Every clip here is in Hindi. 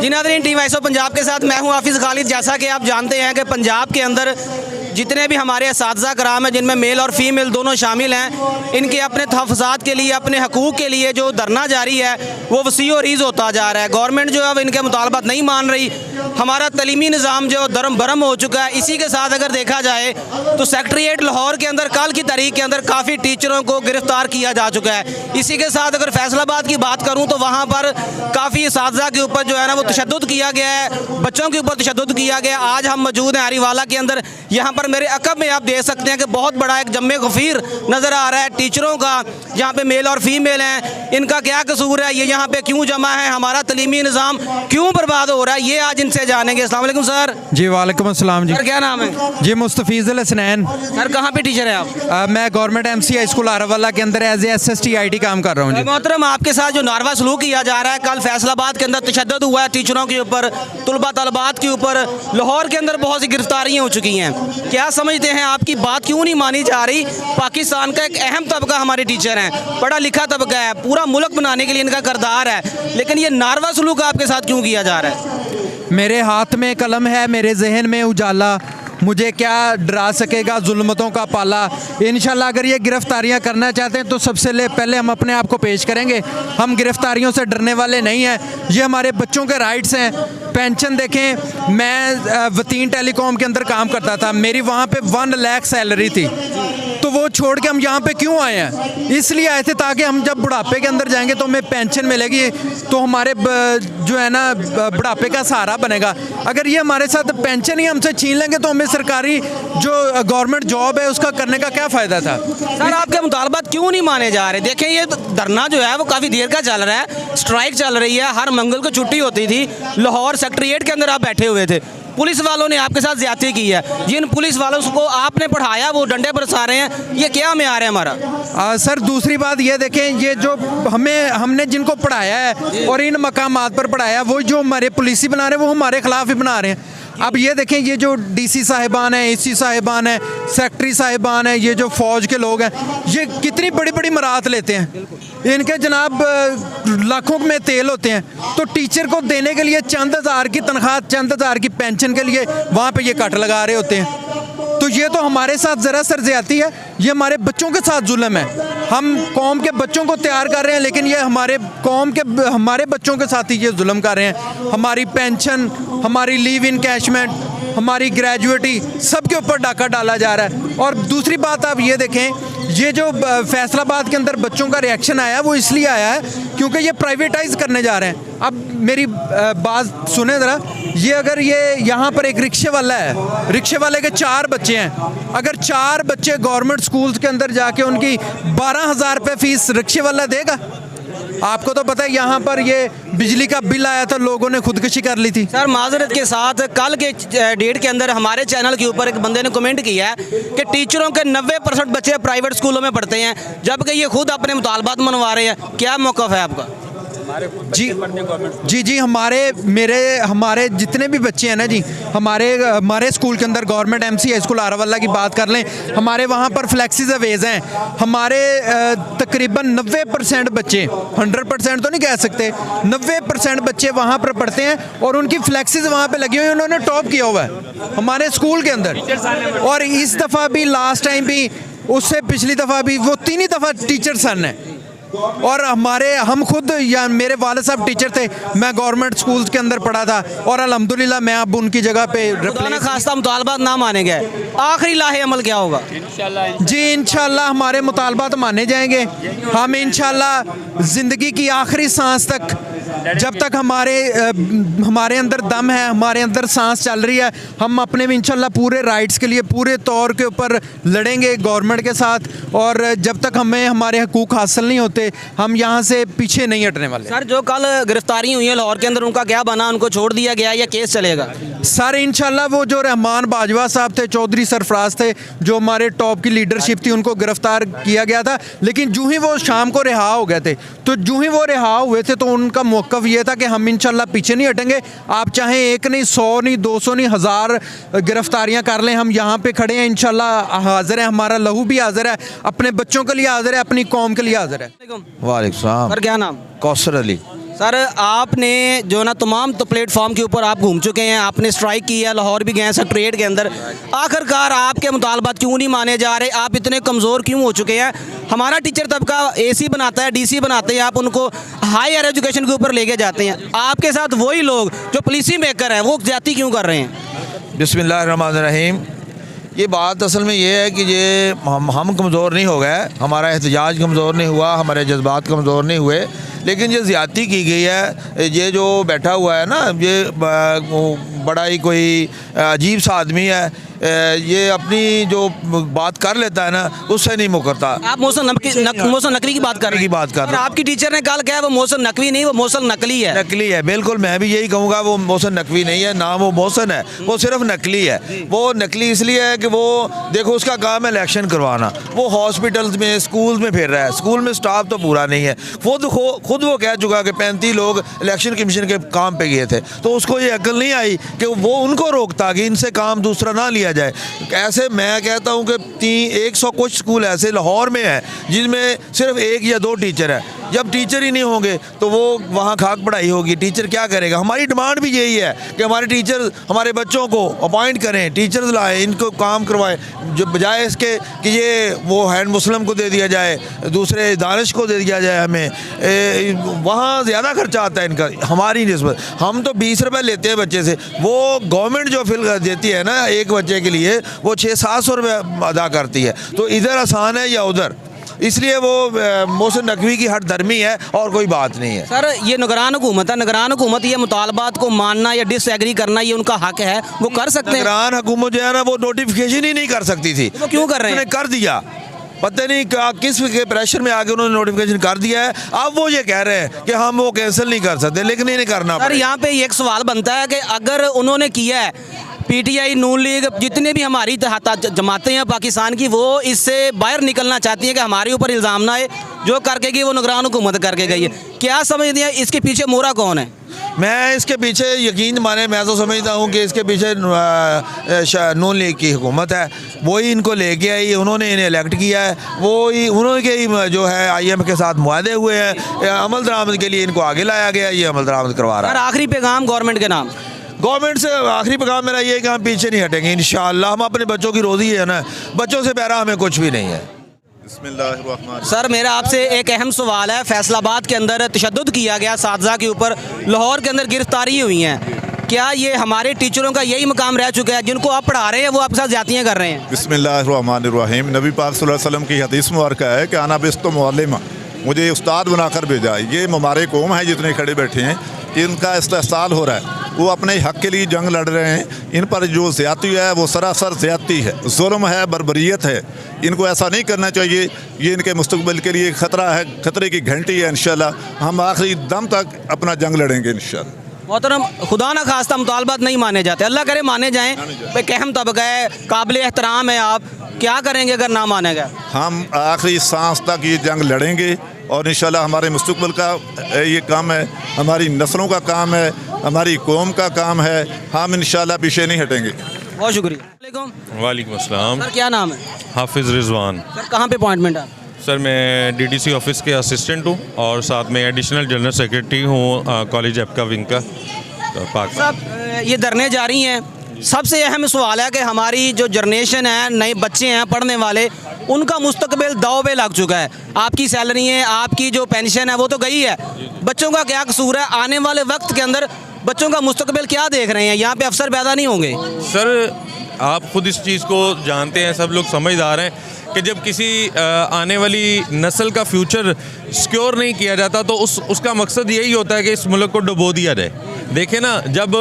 जी नाज़रीन, टीवी वॉइस ऑफ पंजाब के साथ मैं हूं हाफिज़ खालिद। जैसा कि आप जानते हैं कि पंजाब के अंदर जितने भी हमारे असातिज़ा कराम हैं, जिनमें मेल और फीमेल दोनों शामिल हैं, इनके अपने तहफ़्फ़ुज़ात के लिए, अपने हकूक़ के लिए जो धरना जारी है वो वसी और रीज़ होता जा रहा है। गवर्नमेंट जो है अब इनके मुतालबात नहीं मान रही। हमारा तलीमी निज़ाम जो दरम भरम हो चुका है। इसी के साथ अगर देखा जाए तो सेक्रेटेरिएट लाहौर के अंदर कल की तारीख के अंदर काफ़ी टीचरों को गिरफ़्तार किया जा चुका है। इसी के साथ अगर फैसलाबाद की बात करूँ तो वहाँ पर काफ़ी असातिज़ा के ऊपर जो है ना वो तशद्दुद किया गया है, बच्चों के ऊपर तशद्दुद किया गया। आज हम मौजूद हैं आरीवाला के अंदर। यहाँ पर मेरे अकब में आप देख सकते हैं कि बहुत बड़ा एक जम्मे गफ़ीर नज़र आ रहा है टीचरों का, जहाँ पे मेल और फीमेल हैं। इनका क्या कसूर है, ये यहाँ पे क्यों जमा है, हमारा तलीमी निज़ाम क्यों बर्बाद हो रहा है, ये आज इनसे जानेंगे। अस्सलाम वालेकुम सर। जी वालेकुम अस्सलाम जी। सर क्या नाम है? जी मुस्तफ़ीज़ुल हसनैन। सर कहाँ पे टीचर है आप? मैं government MCI high school Arawala के अंदर एज ए SSTIT काम कर रहा हूँ जी। मोहतरम, आपके साथ जो नारवा सलूक किया जा रहा है, कल फैसलाबाद के अंदर तशद्दुद हुआ है टीचरों के ऊपर, तुलबा तलबात के ऊपर। लाहौर के अंदर बहुत सी गिरफ्तारियाँ हो चुकी हैं। क्या समझते हैं, आपकी बात क्यों नहीं मानी जा रही? पाकिस्तान का एक अहम तबका हमारे टीचर हैं, पढ़ा लिखा तबका है, पूरा मुल्क बनाने के लिए इनका किरदार है, लेकिन ये नारवा सलूक आपके साथ क्यों किया जा रहा है? मेरे हाथ में कलम है, मेरे जहन में उजाला, मुझे क्या डरा सकेगा जुल्मतों का पाला। इंशाल्लाह अगर ये गिरफ्तारियां करना चाहते हैं तो सबसे पहले हम अपने आप को पेश करेंगे। हम गिरफ्तारियों से डरने वाले नहीं हैं। ये हमारे बच्चों के राइट्स हैं। पेंशन देखें, मैं वतीन टेलीकॉम के अंदर काम करता था, मेरी वहाँ पे 1 लाख सैलरी थी, तो वो छोड़ के हम यहाँ पे क्यों आए हैं? इसलिए आए थे ताकि हम जब बुढ़ापे के अंदर जाएंगे तो हमें पेंशन मिलेगी, तो हमारे जो है ना बुढ़ापे का सहारा बनेगा। अगर ये हमारे साथ पेंशन ही हमसे छीन लेंगे तो हमें सरकारी जो गवर्नमेंट जॉब है उसका करने का क्या फ़ायदा था? सर आपके मुतालबात क्यों नहीं माने जा रहे? देखें, ये धरना जो है वो काफ़ी देर का चल रहा है, स्ट्राइक चल रही है, हर मंगल को छुट्टी होती थी। लाहौर सेक्रेटेरिएट के अंदर आप बैठे हुए थे, पुलिस वालों ने आपके साथ ज्यादती की है। जिन पुलिस वालों को आपने पढ़ाया वो डंडे बरसा रहे हैं, ये क्या में आ रहा है हमारा? सर दूसरी बात ये देखें, ये जो हमने जिनको पढ़ाया है और इन मकामात पर पढ़ाया, वो जो हमारे पुलिस बना रहे हैं वो हमारे खिलाफ ही बना रहे हैं। अब ये देखें, ये जो DC साहिबान हैं, AC साहिबान हैं, सेक्रेटरी साहिबान हैं, ये जो फ़ौज के लोग हैं, ये कितनी बड़ी बड़ी मराहत लेते हैं। इनके जनाब लाखों में तेल होते हैं, तो टीचर को देने के लिए चंद हज़ार की तनख्वाह, चंद हज़ार की पेंशन के लिए वहाँ पे ये कट लगा रहे होते हैं। तो ये तो हमारे साथ ज़रा सर ज़्यादती है, ये हमारे बच्चों के साथ जुल्म है। हम कौम के बच्चों को तैयार कर रहे हैं, लेकिन ये हमारे बच्चों के साथ ही ये जुल्म कर रहे हैं। हमारी पेंशन, हमारी लीव इनकैशमेंट, हमारी ग्रेजुएटी, सब के ऊपर डाका डाला जा रहा है। और दूसरी बात आप ये देखें, ये जो फैसलाबाद के अंदर बच्चों का रिएक्शन आया वो इसलिए आया है क्योंकि ये प्राइवेटाइज करने जा रहे हैं। अब मेरी बात सुने ज़रा, ये अगर ये यहाँ पर एक रिक्शे वाला है, रिक्शे वाले के 4 बच्चे हैं, अगर 4 बच्चे गवर्नमेंट स्कूल्स के अंदर जाके उनकी 12,000 रुपये फ़ीस रिक्शे वाला देगा? आपको तो पता है यहाँ पर ये बिजली का बिल आया था, लोगों ने खुदकुशी कर ली थी। सर माजरत के साथ, कल के डेट के अंदर हमारे चैनल के ऊपर एक बंदे ने कमेंट किया है कि टीचरों के 90% बच्चे प्राइवेट स्कूलों में पढ़ते हैं, जबकि ये खुद अपने मुतालबात मनवा रहे हैं। क्या मौक़िफ़ है आपका? जी हमारे जितने भी बच्चे हैं ना जी, हमारे स्कूल के अंदर government MCI high school Arawala की बात कर लें, हमारे वहाँ पर फ्लैक्सीज अवेज हैं। हमारे तकरीबन 90% बच्चे, 100% तो नहीं कह सकते, 90% बच्चे वहाँ पर पढ़ते हैं और उनकी फ्लैक्सीज वहाँ पे लगी हुई, उन्होंने टॉप किया हुआ है हमारे स्कूल के अंदर। और इस दफ़ा भी, लास्ट टाइम भी, उससे पिछली दफ़ा भी, वो 3 ही दफ़ा टीचर सन है। और हम खुद, या मेरे वालिद साहब टीचर थे, मैं गवर्नमेंट स्कूल्स के अंदर पढ़ा था और अल्हम्दुलिल्लाह मैं अब उनकी जगह पे खासा मुतालबात ना माने गए, आखिरी लाहे अमल क्या होगा? जी इंशाल्लाह हमारे मुतालबात माने जाएंगे। हम इंशाल्लाह ज़िंदगी की आखिरी सांस तक, जब तक हमारे अंदर दम है, हमारे अंदर सांस चल रही है, हम अपने भी इंशाल्लाह पूरे राइट्स के लिए पूरे तौर के ऊपर लड़ेंगे गवर्नमेंट के साथ। और जब तक हमें हमारे हकूक़ हासिल नहीं होते, हम यहाँ से पीछे नहीं हटने वाले। सर जो कल गिरफ्तारी हुई है लाहौर के अंदर, उनका क्या बना? उनको छोड़ दिया गया या केस चलेगा? सर इंशाल्लाह वो जो रहमान बाजवा साहब थे, चौधरी सरफराज थे, जो हमारे टॉप की लीडरशिप थी, उनको गिरफ्तार किया गया था, लेकिन जूँ ही वो शाम को रिहा हो गए थे, तो जूँ ही वो रिहा हुए थे तो उनका मौक़िफ़ ये था कि हम इंशाल्लाह पीछे नहीं हटेंगे। आप चाहें 1 नहीं, 100 नहीं, 200 नहीं, 1000 गिरफ्तारियां कर लें, हम यहाँ पे खड़े हैं, इंशाल्लाह हाजिर है, हमारा लहू भी हाजिर है, अपने बच्चों के लिए हाजिर है, अपनी कौम के लिए हाजिर है। वालेकुम सलाम। सर क्या नाम? कौसर अली। सर आपने जो ना तमाम तो प्लेटफॉर्म के ऊपर आप घूम चुके हैं, आपने स्ट्राइक की है, लाहौर भी गए हैं सेक्रेटरीट के अंदर, आखिरकार आपके मुतालबात क्यों नहीं माने जा रहे? आप इतने कमज़ोर क्यों हो चुके हैं? हमारा टीचर तबका एसी बनाता है, डीसी बनाते हैं, आप उनको हायर एजुकेशन के ऊपर लेके जाते हैं। आपके साथ वही लोग जो पॉलिसी मेकर हैं वो ज्यादती क्यों कर रहे हैं? बिस्मिल्लाहिर्रहमानिर्रहीम। ये बात असल में ये है कि ये हम कमज़ोर नहीं हो गए, हमारा एहतजाज कमज़ोर नहीं हुआ, हमारे जज्बात कमज़ोर नहीं हुए, लेकिन ये ज़्यादती की गई है। ये जो बैठा हुआ है ना, ये बड़ा ही कोई अजीब सा आदमी है, ये अपनी जो बात कर लेता है ना उससे नहीं मुकरता। आप मोहसिन नकवी की बात कर रहे हैं? और आपकी टीचर ने कल कहा वो मोहसिन नकवी नहीं, वो मोहसिन नकली है। नकली है, बिल्कुल मैं भी यही कहूँगा, वो मोहसिन नकवी नहीं है, ना वो मोहसिन है, वो सिर्फ नकली है। वो नकली इसलिए है कि वो देखो उसका काम है इलेक्शन करवाना, वो हॉस्पिटल्स में स्कूल्स में फिर रहा है, स्कूल में स्टाफ तो पूरा नहीं है। खुद वो कह चुका कि 35 लोग इलेक्शन कमीशन के काम पे गए थे, तो उसको ये अकल नहीं आई कि वो उनको रोकता कि इनसे काम दूसरा ना लिया जाए। ऐसे मैं कहता हूँ कि 100 कुछ स्कूल ऐसे लाहौर में हैं जिनमें सिर्फ 1 या 2 टीचर है। जब टीचर ही नहीं होंगे तो वो वहाँ खाक पढ़ाई होगी, टीचर क्या करेगा? हमारी डिमांड भी यही है कि हमारे टीचर हमारे बच्चों को अपॉइंट करें, टीचर्स लाएं, इनको काम करवाएं, जो बजाय इसके कि ये वो हैंड मुस्लिम को दे दिया जाए, दूसरे दानिश को दे दिया जाए। हमें वहाँ ज़्यादा खर्चा आता है इनका हमारी निस्बत। हम तो 20 रुपये लेते हैं बच्चे से, वो गवर्नमेंट जो फिल देती है ना एक बच्चे के लिए वो 600-700 रुपये अदा करती है। तो इधर आसान है या उधर, इसलिए वो मोहसिन नकवी की हट धर्मी है और कोई बात नहीं है। सर ये निगरान हुकूमत है, निगरान हुकूमत ये मुतालबात को मानना या डिसएग्री करना ये उनका हक है, वो कर सकते हैं। निगरान हुकूमत जो है ना वो नोटिफिकेशन ही नहीं कर सकती थी, वो क्यों कर रहे हैं? कर दिया, पता नहीं किस के प्रेशर में आके उन्होंने नोटिफिकेशन कर दिया है। अब वो ये कह रहे हैं कि हम वो कैंसिल नहीं कर सकते, लेकिन इन्हें करना सर यहाँ पे एक सवाल बनता है कि अगर उन्होंने किया है, पीटीआई, नून लीग, जितने भी हमारी जमातें हैं पाकिस्तान की, वो इससे बाहर निकलना चाहती हैं कि हमारे ऊपर इल्ज़ाम ना आए, जो करके गई वो निगरान हुकूमत करके गई है। क्या समझते हैं इसके पीछे मोहरा कौन है? मैं इसके पीछे यकीन माने, मैं तो समझता हूँ कि इसके पीछे नून लीग की हुकूमत है, वही इनको लेके आई, उन्होंने इन्हें इलेक्ट किया है, वही उन्होंने जो है IM के साथ मुआहदे हुए हैं, अमल दरामद के लिए इनको आगे लाया गया, ये अमल दरामद करवा रहा है। आखिरी पैगाम गवर्नमेंट के नाम, गवर्नमेंट से आखिरी पैगाम मेरा ये है कि हम पीछे नहीं हटेंगे इंशाअल्लाह। हम अपने बच्चों की रोज़ी है ना, बच्चों से प्यारा हमें कुछ भी नहीं है। सर मेरा आपसे एक अहम सवाल है, फैसलाबाद के अंदर तशद्दुद किया गया साथी के ऊपर, लाहौर के अंदर गिरफ्तारी हुई हैं, क्या ये हमारे टीचरों का यही मकाम रह चुका है, जिनको आप पढ़ा रहे हैं वो आपके साथ ज्यादतियाँ कर रहे हैं? बिस्मिल्लाहिर्रहमानिर्रहीम। नबी पाक सल्लल्लाहु अलैहि वसल्लम की हदीस मुबारक है कि आना बिस्तो मुअल्लिमा, मुझे उस्ताद बनाकर भेजा। ये हमारे कौम है जितने खड़े बैठे हैं, इनका इस्तेहसाल हो रहा है, वो अपने हक़ के लिए जंग लड़ रहे हैं। इन पर जो ज़्यादती है वो सरासर ज़्यादती है, जुल्म है, बर्बरियत है। इनको ऐसा नहीं करना चाहिए, ये इनके मुस्तकबिल के लिए ख़तरा है, ख़तरे की घंटी है। इंशाल्लाह हम आखिरी दम तक अपना जंग लड़ेंगे इंशाल्लाह। मोहतरम, खुदा न खास्ता मुतालबात नहीं माने जाते, अल्लाह करे माने जाएँ, एक अहम तबका है, काबिल एहतराम है, आप क्या करेंगे अगर ना माने गए? हम आखिरी सांस तक ये जंग लड़ेंगे और इंशाल्लाह हमारे मुस्तकबिल का ये काम है, हमारी नस्लों का काम है, हमारी कौम का काम है, हम इंशाल्लाह पीछे नहीं हटेंगे। बहुत शुक्रिया। वालेकुम अस्सलाम। सर क्या नाम है? हाफिज़ रिजवान। सर कहाँ पे अपॉइंटमेंट है? सर मैं DDC ऑफिस के असिस्टेंट हूँ और साथ में एडिशनल जनरल सेक्रेटरी हूँ कॉलेज एप्का विंग का पाक। साहब ये धरने जारी हैं, सबसे अहम सवाल है कि हमारी जो जनरेशन है, नए बच्चे हैं पढ़ने वाले, उनका मुस्तकबिल दाव पे लग चुका है। आपकी सैलरी है, आपकी जो पेंशन है वो तो गई है, बच्चों का क्या कसूर है? आने वाले वक्त के अंदर बच्चों का मुस्तकबिल क्या देख रहे हैं? यहाँ पे अफसर पैदा नहीं होंगे? सर आप खुद इस चीज़ को जानते हैं, सब लोग समझदार हैं कि जब किसी आने वाली नस्ल का फ्यूचर सिक्योर नहीं किया जाता तो उसका मकसद यही होता है कि इस मुल्क को डुबो दिया जाए। देखें ना, जब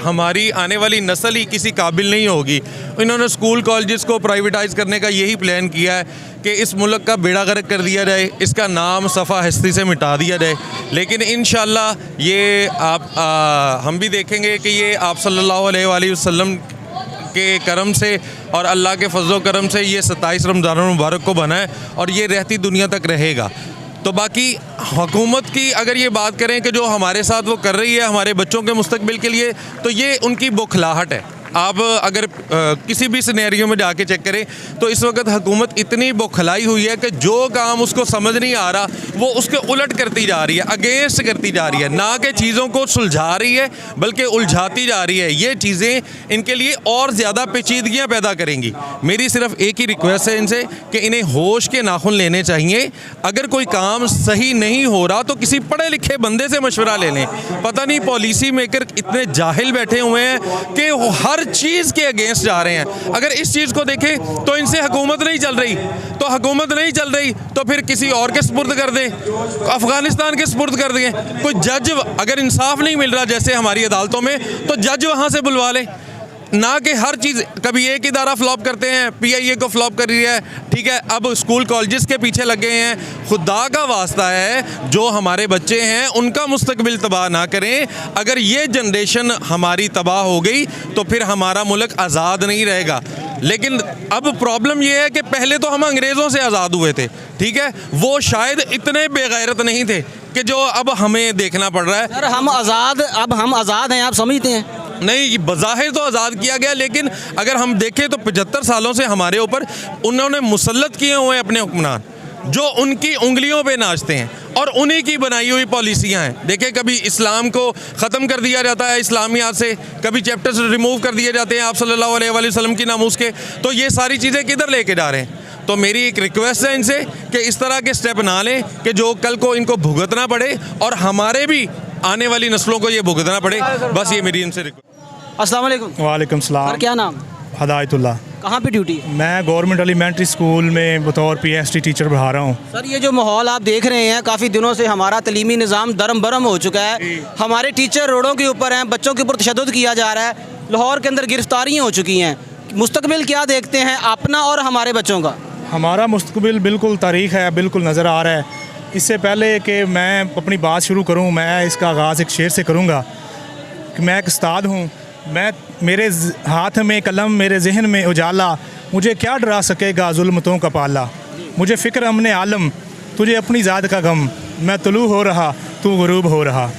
हमारी आने वाली नस्ल ही किसी काबिल नहीं होगी, इन्होंने स्कूल कॉलेजेस को प्राइवेटाइज़ करने का यही प्लान किया है कि इस मुल्क का बेड़ा गर्क कर दिया जाए, इसका नाम सफ़ा हस्ती से मिटा दिया जाए। लेकिन इंशाल्लाह ये हम भी देखेंगे कि ये आप सल्लल्लाहु अलैहि वसल्लम के करम से और अल्लाह के फजल करम से ये 27 रमज़ान मुबारक को बना है और ये रहती दुनिया तक रहेगा। तो बाकी हुकूमत की अगर ये बात करें कि जो हमारे साथ वो कर रही है हमारे बच्चों के मुस्तकबिल के लिए, तो ये उनकी बौखलाहट है। आप अगर किसी भी सिनेरियो में जाके चेक करें तो इस वक्त हुकूमत इतनी बौखलाई हुई है कि जो काम उसको समझ नहीं आ रहा वो उसके उलट करती जा रही है, अगेंस्ट करती जा रही है, ना कि चीज़ों को सुलझा रही है बल्कि उलझाती जा रही है। ये चीज़ें इनके लिए और ज़्यादा पेचीदगियाँ पैदा करेंगी। मेरी सिर्फ एक ही रिक्वेस्ट है इनसे कि इन्हें होश के नाखून लेने चाहिए। अगर कोई काम सही नहीं हो रहा तो किसी पढ़े लिखे बंदे से मशवरा ले लें। पता नहीं पॉलिसी मेकर इतने जाहिल बैठे हुए हैं कि वो हर चीज़ के अगेंस्ट जा रहे हैं। अगर इस चीज़ को देखें तो इनसे हुकूमत नहीं चल रही, तो हुकूमत नहीं चल रही तो फिर किसी और के सुपुर्द कर दें, अफगानिस्तान के सुपुर्द कर दें। कोई जज अगर इंसाफ नहीं मिल रहा जैसे हमारी अदालतों में तो जज वहाँ से बुलवा लें, ना कि हर चीज़ कभी एक इदारा फ्लॉप करते हैं, PIA को फ्लॉप कर रही है, ठीक है, अब स्कूल कॉलेजेस के पीछे लगे हैं। खुदा का वास्ता है जो हमारे बच्चे हैं उनका मुस्तकबिल तबाह ना करें। अगर ये जनरेशन हमारी तबाह हो गई तो फिर हमारा मुल्क आज़ाद नहीं रहेगा। लेकिन अब प्रॉब्लम ये है कि पहले तो हम अंग्रेज़ों से आज़ाद हुए थे, ठीक है, वो शायद इतने बेगैरत नहीं थे कि जो अब हमें देखना पड़ रहा है। सर हम आज़ाद हैं, आप समझते हैं? नहीं, बज़ाहिर तो आज़ाद किया गया, लेकिन अगर हम देखें तो 75 सालों से हमारे ऊपर उन्होंने मुसल्लत किए हुए हैं अपने हुक्मरान जो उनकी उंगलियों पे नाचते हैं और उन्हीं की बनाई हुई पॉलिसियां हैं। देखिए, कभी इस्लाम को ख़त्म कर दिया जाता है इस्लामियात से, कभी चैप्टर्स रिमूव कर दिए जाते हैं आप सल्लल्लाहु अलैहि वसल्लम की नामूस के। तो ये सारी चीज़ें किधर लेके जा रहे हैं? तो मेरी एक रिक्वेस्ट है इनसे कि इस तरह के स्टेप ना लें कि जो कल को इनको भुगतना पड़े और हमारे भी आने वाली नस्लों को ये भुगतना पड़े। बस ये मेरी इनसे रिक्वेस्ट। अस्सलाम वालेकुम। वालेकुम सलाम। सर क्या नाम? हदायतुल्लाह। कहाँ पे ड्यूटी है? मैं गवर्नमेंट एलिमेंट्री स्कूल में बतौर PhD टीचर पढ़ा रहा हूँ। सर ये जो माहौल आप देख रहे हैं, काफ़ी दिनों से हमारा तलीमी निज़ाम दरम बरम हो चुका है। हमारे टीचर रोडों के ऊपर हैं, बच्चों के ऊपर तशद्दुद किया जा रहा है, लाहौर के अंदर गिरफ्तारियाँ हो चुकी हैं। मुस्तकबिल क्या देखते हैं अपना और हमारे बच्चों का? हमारा मुस्तकबिल बिल्कुल तारीख है, बिल्कुल नज़र आ रहा है। इससे पहले कि मैं अपनी बात शुरू करूँ, मैं इसका आगाज़ एक शेर से करूँगा कि मैं एक उस्ताद हूँ, मेरे हाथ में कलम, मेरे जहन में उजाला, मुझे क्या डरा सकेगा जुल्मतों का पाला। मुझे फ़िक्र अमने आलम, तुझे अपनी ज़ात का गम, मैं तुलू हो रहा तू गुरूब हो रहा।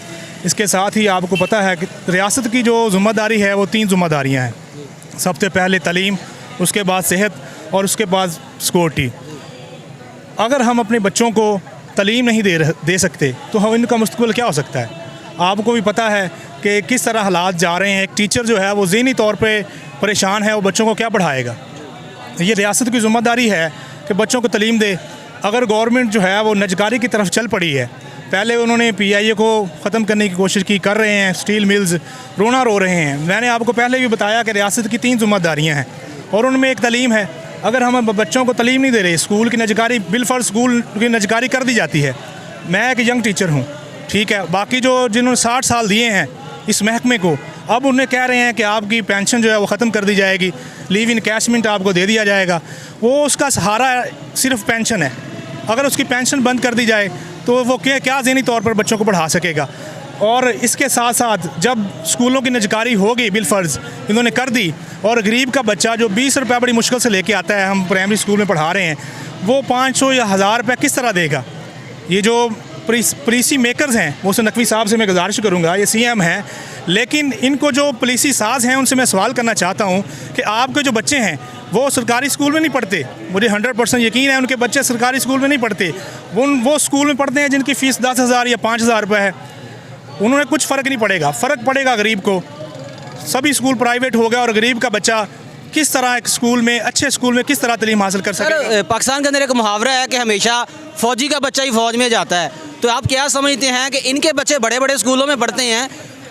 इसके साथ ही आपको पता है कि रियासत की जो ज़िम्मेदारी है वो 3 ज़िम्मेदारियाँ हैं। सबसे पहले तालीम, उसके बाद सेहत और उसके बाद सिक्योरिटी। अगर हम अपने बच्चों को तालीम नहीं दे सकते तो हम इनका मुस्तकबिल क्या हो सकता है? आपको भी पता है कि किस तरह हालात जा रहे हैं। एक टीचर जो है वो ज़हनी तौर पे परेशान है, वो बच्चों को क्या पढ़ाएगा? ये रियासत की ज़िम्मेदारी है कि बच्चों को तालीम दे। अगर गवर्नमेंट जो है वो नजकारी की तरफ चल पड़ी है, पहले उन्होंने PIA को ख़त्म करने की कोशिश की, कर रहे हैं, स्टील मिल्स रोना रो रहे हैं। मैंने आपको पहले भी बताया कि रियासत की 3 ज़िम्मेदारियाँ हैं और उनमें एक तालीम है। अगर हम बच्चों को तालीम नहीं दे रहे, स्कूल की नजकारी बिलफर्ज स्कूल की नजकारी कर दी जाती है। मैं एक यंग टीचर हूँ, ठीक है, बाकी जिन्होंने 60 साल दिए हैं इस महकमे को, अब उन्हें कह रहे हैं कि आपकी पेंशन जो है वो ख़त्म कर दी जाएगी, लीव इनकैशमेंट आपको दे दिया जाएगा। वो उसका सहारा सिर्फ पेंशन है। अगर उसकी पेंशन बंद कर दी जाए तो वो क्या ज़हनी तौर पर बच्चों को पढ़ा सकेगा? और इसके साथ साथ जब स्कूलों की नजकारी होगी बिलफर्ज इन्होंने कर दी, और गरीब का बच्चा जो 20 रुपये बड़ी मुश्किल से लेके आता है, हम प्राइमरी स्कूल में पढ़ा रहे हैं, वो 500 या 1000 रुपये किस तरह देगा? ये जो पॉलिसी मेकर्स हैं, वो से नकवी साहब से मैं गुजारिश करूँगा, ये CM हैं, लेकिन इनको जो पॉलिसी साज हैं उनसे मैं सवाल करना चाहता हूँ कि आपके जो बच्चे हैं वो सरकारी स्कूल में नहीं पढ़ते। मुझे 100% यकीन है उनके बच्चे सरकारी स्कूल में नहीं पढ़ते। वो स्कूल में पढ़ते हैं जिनकी फ़ीस 10,000 या 5,000 रुपये है। उन्होंने कुछ फ़र्क नहीं पड़ेगा, फ़र्क पड़ेगा गरीब को। सभी स्कूल प्राइवेट हो गया और गरीब का बच्चा किस तरह एक स्कूल में, अच्छे स्कूल में किस तरह तालीम हासिल कर सके? पाकिस्तान के अंदर एक मुहावरा है कि हमेशा फ़ौजी का बच्चा ही फ़ौज में जाता है। तो आप क्या समझते हैं कि इनके बच्चे बड़े बड़े स्कूलों में पढ़ते हैं,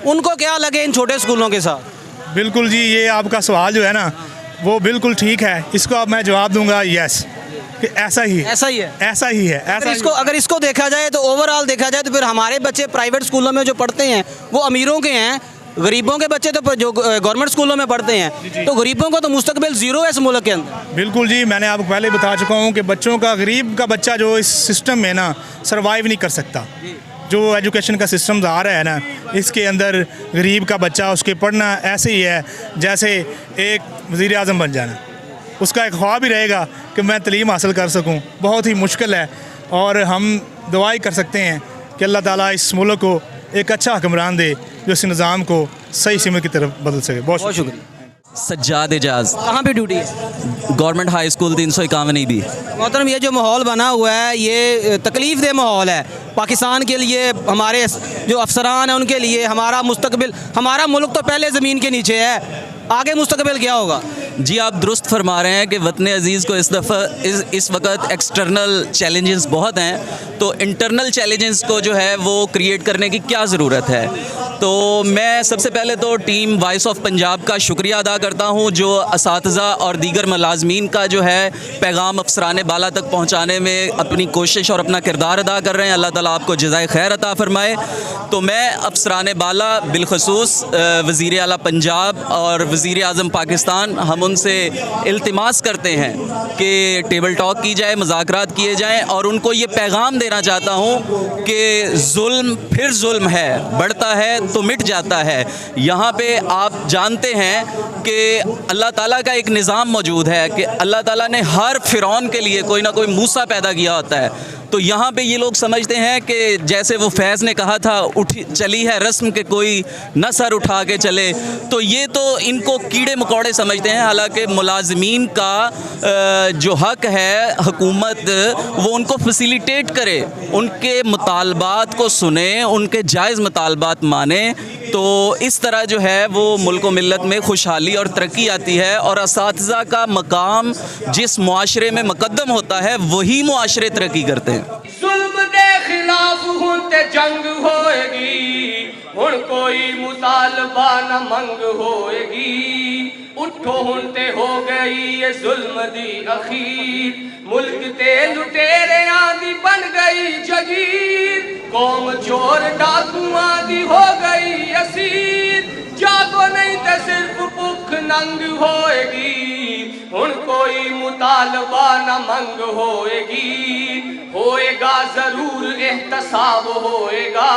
उनको क्या लगे इन छोटे स्कूलों के साथ? बिल्कुल जी, ये आपका सवाल जो है ना वो बिल्कुल ठीक है। इसको अब मैं जवाब दूंगा यस, कि ऐसा ही है। अगर इसको देखा जाए तो ओवरऑल देखा जाए तो फिर हमारे बच्चे प्राइवेट स्कूलों में जो पढ़ते हैं वो अमीरों के हैं, गरीबों के बच्चे तो जो गवर्नमेंट स्कूलों में पढ़ते हैं, तो गरीबों का तो मुस्तकबिल ज़ीरो है इस मुल्क के अंदर। बिल्कुल जी, मैंने आपको पहले बता चुका हूँ कि बच्चों का, गरीब का बच्चा जो इस सिस्टम में ना सर्वाइव नहीं कर सकता। जो एजुकेशन का सिस्टम आ रहा है ना, इसके अंदर गरीब का बच्चा, उसके पढ़ना ऐसे ही है जैसे एक वज़ीर आज़म बन जाना। उसका एक ख्वाब ही रहेगा कि मैं तालीम हासिल कर सकूं। बहुत ही मुश्किल है, और हम दुआ ही कर सकते हैं कि अल्लाह ताला इस मुल्क को एक अच्छा हुक्मरान दे जो इस निज़ाम को सही सिमत की तरफ बदल सके। बहुत शुक्रिया। सज्जाद एजाज, कहाँ पे ड्यूटी है? Government high school 351 EB. मोहतरम, ये जो माहौल बना हुआ है ये तकलीफ़ दे माहौल है पाकिस्तान के लिए, हमारे जो अफसरान हैं उनके लिए। हमारा मुस्तकबिल, हमारा मुल्क तो पहले ज़मीन के नीचे है, आगे मुस्तकबिल क्या होगा? जी, आप दुरुस्त फरमा रहे हैं कि वतन अज़ीज़ को इस दफ़ा इस वक्त एक्सटर्नल चैलेंजेस बहुत हैं, तो इंटरनल चैलेंजेस को जो है वो क्रिएट करने की क्या ज़रूरत है। तो मैं सबसे पहले तो टीम वॉइस ऑफ पंजाब का शुक्रिया अदा करता हूँ, जो असातिज़ा और दीगर मुलाज़मीन का जो है पैगाम अफसरान बाला तक पहुँचाने में अपनी कोशिश और अपना किरदार अदा कर रहे हैं। अल्लाह ताला आपको जज़ाए खैर अता फ़रमाए। तो मैं अफसरान बाला, बिलखसूस वज़ीर आला पंजाब और वज़ीर आज़म पाकिस्तान, हम उनसे इल्तिमास करते हैं कि टेबल टॉक की जाए, मुज़ाकरात किए जाएँ, और उनको ये पैगाम देना चाहता हूँ कि जुल्म फिर जुल्म है, बढ़ता है तो मिट जाता है। यहाँ पे आप जानते हैं कि अल्लाह ताला का एक निज़ाम मौजूद है कि अल्लाह ताला ने हर फ़िरौन के लिए कोई ना कोई मूसा पैदा किया होता है। तो यहाँ पे ये लोग समझते हैं कि जैसे वो फैज़ ने कहा था, उठी चली है रस्म के कोई न सर उठा के चले, तो ये तो इनको कीड़े मकोड़े समझते हैं। हालांकि मुलाजमीन का जो हक है हुकूमत वो उनको फैसिलिटेट करे, उनके मुतालबात को सुने, उनके जायज़ मुतालबात माने, तो इस तरह जो है वो मुल्क व मिल्लत में खुशहाली और तरक्की आती है। और असातिज़ा का मकाम जिस मुआशरे में मुकद्दम होता है वही मुआशरे तरक्की करते हैं। जुल्म दे खिलाफ हुण ते जंग होएगी, हुण कोई मुतालबा न मंग होएगी। उठो हुण ते हो गई ये जुल्म दी अखीर, मुल्क ते लुटेरियां दी बन गई जगीर। कौम चोर डाकुआं दी हो गई असीर, जागो नहीं ते सिर्फ भुख नंग होएगी। हुण कोई मुतालबा न मंग होएगा जरूर एहतसाब होएगा।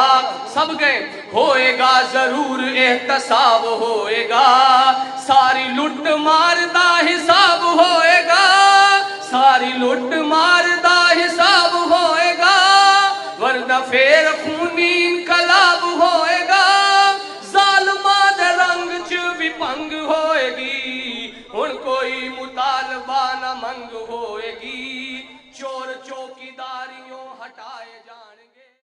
सब गए होएगा जरूर एहतसाब होएगा। सारी लुट मार दा हिसाब होएगा, सारी लुट मार दा हिसाब होएगा, वरना फेर खूनी इनकलाब होएगा। जालिमां दे रंग च भी भंग होएगी, हुण कोई मुतालबा न मंग होएगी। चोर चौकीदारियों हटाए जा